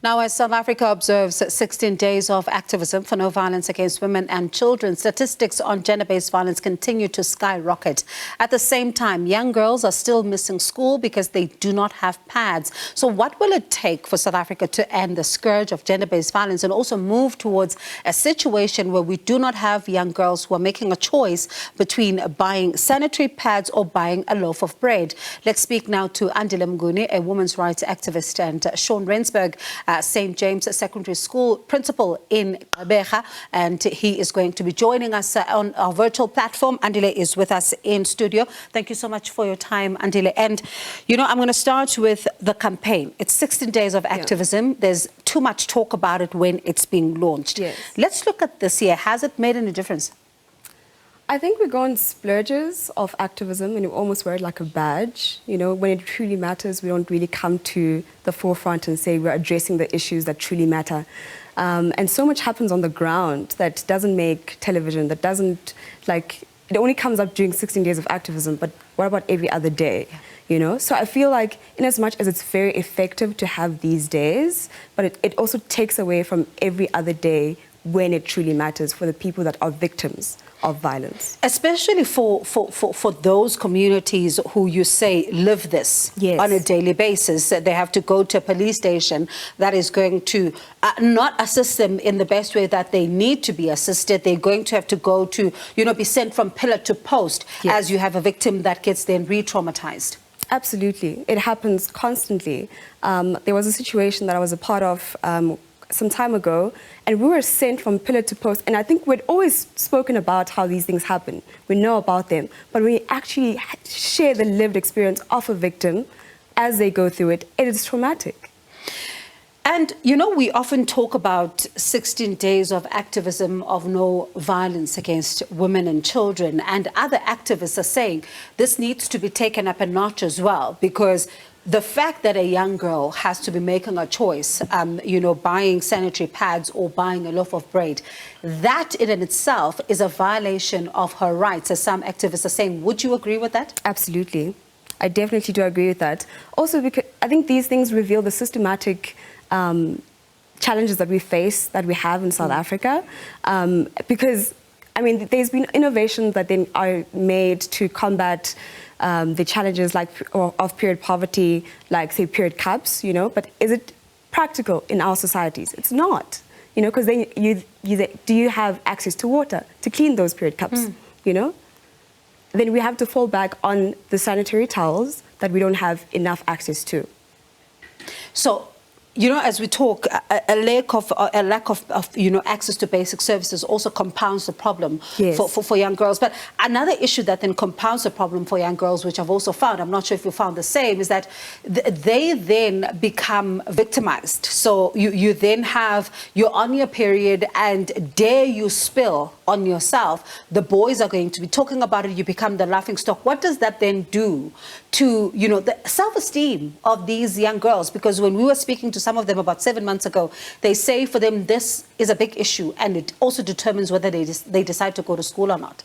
Now, as South Africa observes 16 days of activism for no violence against women and children, statistics on gender-based violence continue to skyrocket. At the same time, young girls are still missing school because they do not have pads. So what will it take for South Africa to end the scourge of gender-based violence and also move towards a situation where we do not have young girls who are making a choice between buying sanitary pads or buying a loaf of bread? Let's speak now to Andile Mnguni, a women's rights activist, and Shawn Rensburg, St. James Secondary School principal in Gqeberha, and he is going to be joining us on our virtual platform. Andile is with us in studio. Thank you so much for your time, Andile. And, you know, I'm going to start with the campaign. It's 16 days of activism. There's too much talk about it when it's being launched. Yes. Let's look at this year. Has it made any difference? I think we go on splurges of activism and we almost wear it like a badge. You know, when it truly matters, we don't really come to the forefront and say we're addressing the issues that truly matter. And so much happens on the ground that doesn't make television, that doesn't, like, it only comes up during 16 days of activism, but what about every other day? You know, so I feel like in as much as it's very effective to have these days, but it also takes away from every other day when it truly matters for the people that are victims of violence. Especially for those communities who you say live this on a daily basis. They have to go to a police station that is going to not assist them in the best way that they need to be assisted. They're going to have to go to, you know, be sent from pillar to post as you have a victim that gets then re-traumatized. Absolutely. It happens constantly. There was a situation that I was a part of some time ago, and we were sent from pillar to post, and I think we'd always spoken about how these things happen. We know about them, but when we actually share the lived experience of a victim as they go through it, it is traumatic. And, you know, we often talk about 16 days of activism of no violence against women and children, and other activists are saying this needs to be taken up a notch as well, because the fact that a young girl has to be making a choice, you know, buying sanitary pads or buying a loaf of bread, that in itself is a violation of her rights, as some activists are saying. Would you agree with that? Absolutely. I definitely do agree with that. Also, because I think these things reveal the systematic challenges that we face, that we have in South Africa. Because, I mean, there's been innovations that then are made to combat the challenges like of period poverty, like say period cups, you know, but is it practical in our societies? It's not, you know, because then do you have access to water to clean those period cups, you know? Then we have to fall back on the sanitary towels that we don't have enough access to. So, you know, as we talk, a lack of you know, access to basic services also compounds the problem for young girls. But another issue that then compounds the problem for young girls, which I've also found, I'm not sure if you found the same, is that they then become victimized. So you then have, you're on your period, and dare you spill on yourself, the boys are going to be talking about it, you become the laughing stock. What does that then do to, you know, the self-esteem of these young girls? Because when we were speaking to some of them about 7 months ago, they say for them this is a big issue, and it also determines whether they decide to go to school or not.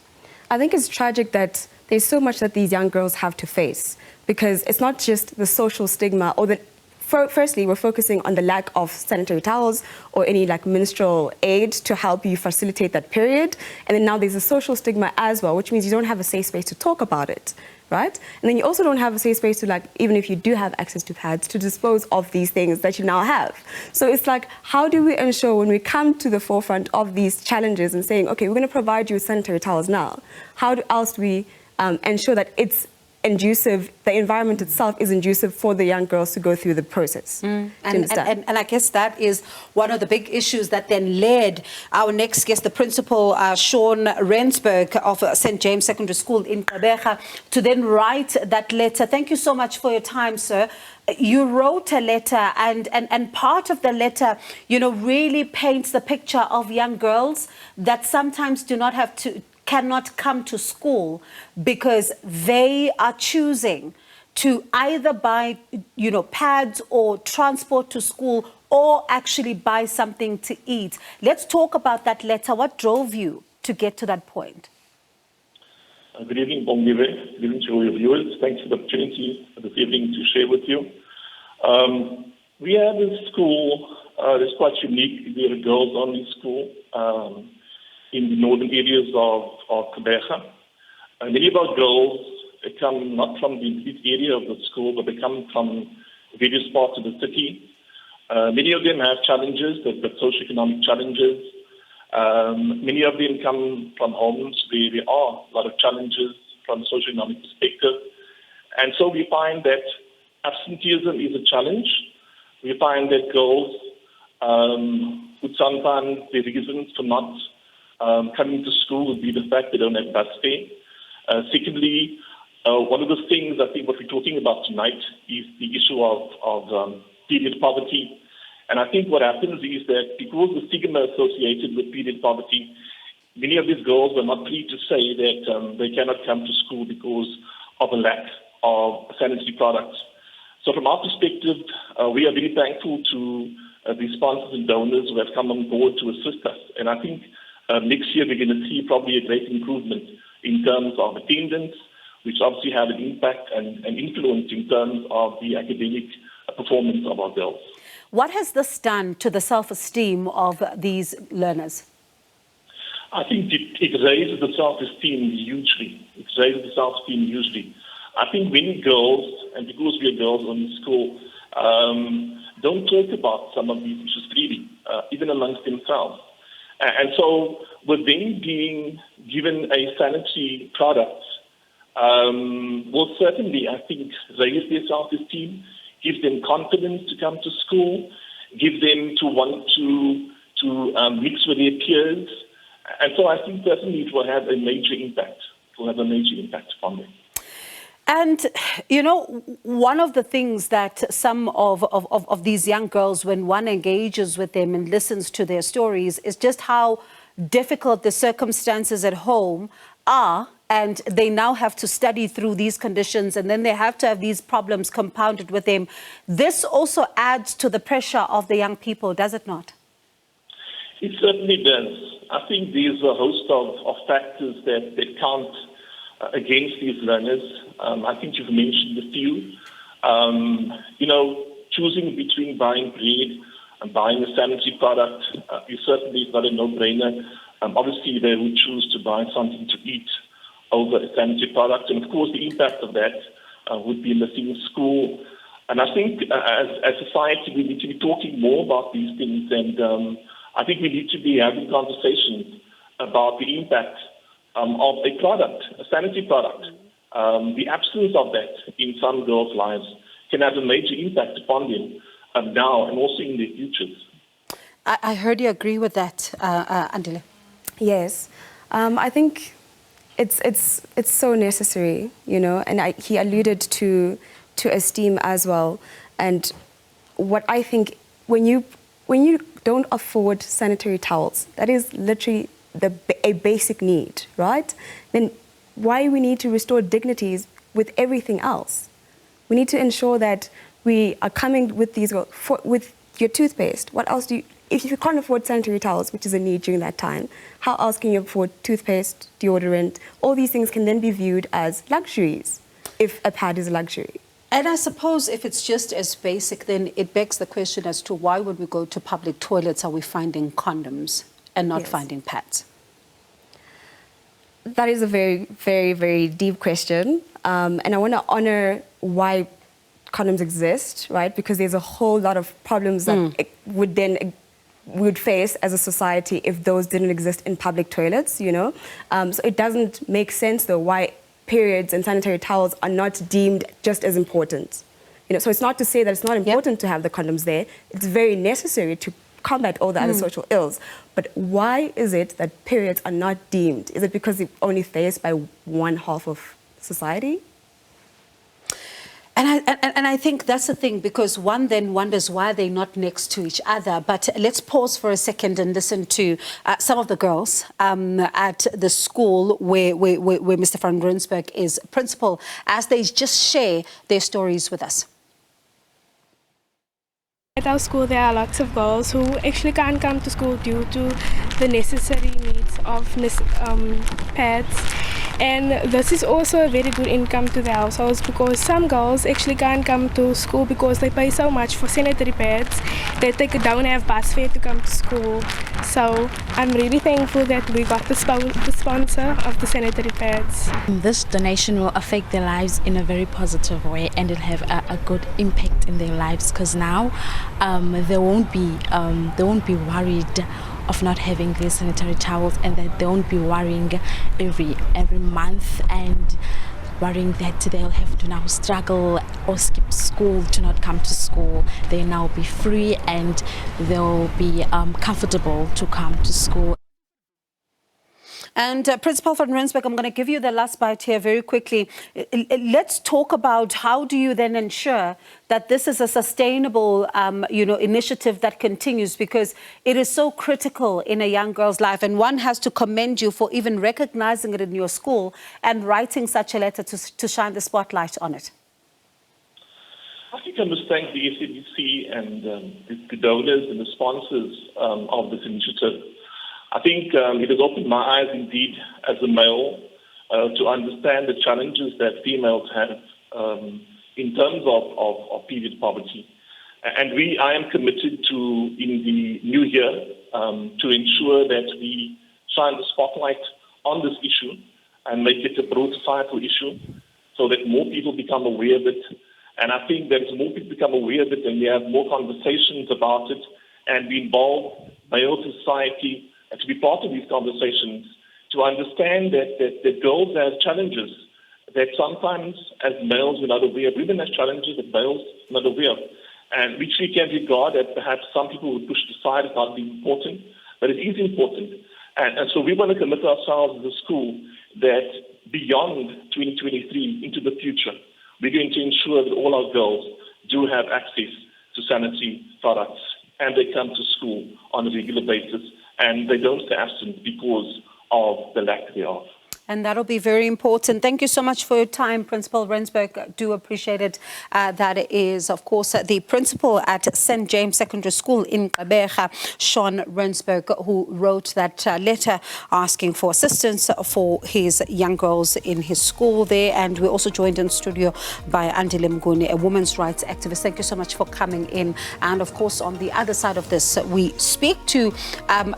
I think it's tragic that there's so much that these young girls have to face, because it's not just the social stigma, or the firstly, we're focusing on the lack of sanitary towels or any like menstrual aid to help you facilitate that period. And then now there's a social stigma as well, which means you don't have a safe space to talk about it, right? And then you also don't have a safe space to, like, even if you do have access to pads, to dispose of these things that you now have. So it's like, how do we ensure when we come to the forefront of these challenges and saying, okay, we're going to provide you with sanitary towels now, how else do we ensure that it's inducive, the environment itself is inducive for the young girls to go through the process. And I guess that is one of the big issues that then led our next guest, the principal, Shawn Rensburg of St. James Secondary School in Gqeberha, to then write that letter. Thank you so much for your time, sir. You wrote a letter, and part of the letter, you know, really paints the picture of young girls that sometimes cannot come to school because they are choosing to either buy, you know, pads or transport to school, or actually buy something to eat. Let's talk about that letter. What drove you to get to that point? Good evening, Gqeberha. Good evening to all your viewers. Thanks for the opportunity this evening to share with you. We have a school It's quite unique. We're a girls-only school in the northern areas of Gqeberha. Many of our girls come not from the area of the school, but they come from various parts of the city. Many of them have challenges, they've got socioeconomic challenges. Many of them come from homes where there are a lot of challenges from a socioeconomic perspective. And so we find that absenteeism is a challenge. We find that girls would sometimes, the reasons for not coming to school would be the fact they don't have bus fare. Secondly, one of the things I think what we're talking about tonight is the issue of period poverty. And I think what happens is that because the stigma associated with period poverty, many of these girls are not free to say that they cannot come to school because of a lack of sanitary products. So from our perspective, we are very thankful to the sponsors and donors who have come on board to assist us. And I think next year we're going to see probably a great improvement in terms of attendance, which obviously have an impact and influence in terms of the academic performance of our girls. What has this done to the self-esteem of these learners? I think it raises the self-esteem hugely. It raises the self-esteem hugely. I think many girls, and because we are girls on the school, don't talk about some of these issues freely, even amongst themselves. And so with them being given a sanitary product, will certainly, I think, raise their self-esteem, give them confidence to come to school, give them to want to mix with their peers. And so I think certainly it will have a major impact. It will have a major impact upon them. And, you know, one of the things that some of these young girls, when one engages with them and listens to their stories, is just how difficult the circumstances at home are. And they now have to study through these conditions, and then they have to have these problems compounded with them. This also adds to the pressure of the young people, does it not? It certainly does. I think there's a host of factors that count against these learners. I think you've mentioned a few. You know, choosing between buying bread and buying a sanitary product is certainly not a no-brainer. Obviously, they would choose to buy something to eat over a sanitary product. And of course, the impact of that would be missing school. And I think as society, we need to be talking more about these things. And I think we need to be having conversations about the impact of a product, a sanitary product. The absence of that in some girls' lives can have a major impact upon them now and also in their futures. I heard you agree with that, Andile. Yes. I think it's so necessary, you know, and he alluded to esteem as well. And what I think, when you don't afford sanitary towels, that is literally a basic need, right? Then why we need to restore dignities with everything else? We need to ensure that we are coming with these, with your toothpaste. What else do you, if you can't afford sanitary towels, which is a need during that time, how else can you afford toothpaste, deodorant? All these things can then be viewed as luxuries, if a pad is a luxury. And I suppose if it's just as basic, then it begs the question as to why when we go to public toilets are we finding condoms and not finding pads? That is a very, very, very deep question. And I want to honor why condoms exist, right? Because there's a whole lot of problems that we would face as a society if those didn't exist in public toilets, you know? So it doesn't make sense, though, why periods and sanitary towels are not deemed just as important. You know, so it's not to say that it's not important to have the condoms there. It's very necessary to combat all the other social ills. But why is it that periods are not deemed? Is it because they're only faced by one half of society? And I think that's the thing, because one then wonders why they're not next to each other. But let's pause for a second and listen to some of the girls at the school where Mr. van Rensburg is principal, as they just share their stories with us. At our school, there are lots of girls who actually can't come to school due to the necessary needs of pads And this is also a very good income to the households because some girls actually can't come to school because they pay so much for sanitary pads that they don't have bus fare to come to school. So I'm really thankful that we got the sponsor of the sanitary pads. This donation will affect their lives in a very positive way, and it'll have a good impact in their lives, because now they won't be worried of not having these sanitary towels, and that they won't be worrying every month and worrying that they'll have to now struggle or skip school to not come to school. They'll now be free and they'll be comfortable to come to school. And Principal van Rensburg, I'm going to give you the last bite here very quickly. Let's talk about how do you then ensure that this is a sustainable, initiative that continues, because it is so critical in a young girl's life. And one has to commend you for even recognizing it in your school and writing such a letter to shine the spotlight on it. I think I must thank the SABC and the donors and the sponsors of this initiative. I think it has opened my eyes indeed as a male to understand the challenges that females have in terms of period poverty. And I am committed to, in the new year, to ensure that we shine the spotlight on this issue and make it a broad societal issue so that more people become aware of it. And I think that as more people become aware of it and we have more conversations about it and we involve male society to be part of these conversations, to understand that girls have challenges that sometimes as males we're not aware of, women have challenges that males are not aware of, and which we can regard as perhaps some people would push aside as not being important, but it is important. And so we want to commit ourselves as a school that beyond 2023 into the future, we're going to ensure that all our girls do have access to sanitary products and they come to school on a regular basis, and they don't stay absent because of the lack thereof. And that'll be very important. Thank you so much for your time, Principal Rensburg. Do appreciate it. That is, of course, the principal at St. James Secondary School in Gqeberha, Shawn Rensburg, who wrote that letter asking for assistance for his young girls in his school there. And we're also joined in studio by Andile Mnguni, a women's rights activist. Thank you so much for coming in. And of course, on the other side of this, we speak to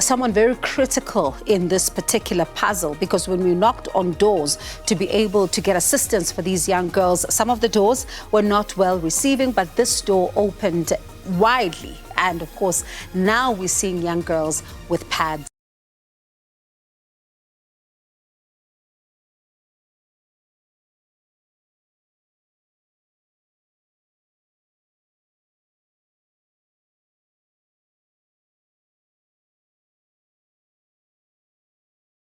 someone very critical in this particular puzzle, because when we knock on doors to be able to get assistance for these young girls, some of the doors were not well receiving, but this door opened widely. And of course, now we're seeing young girls with pads.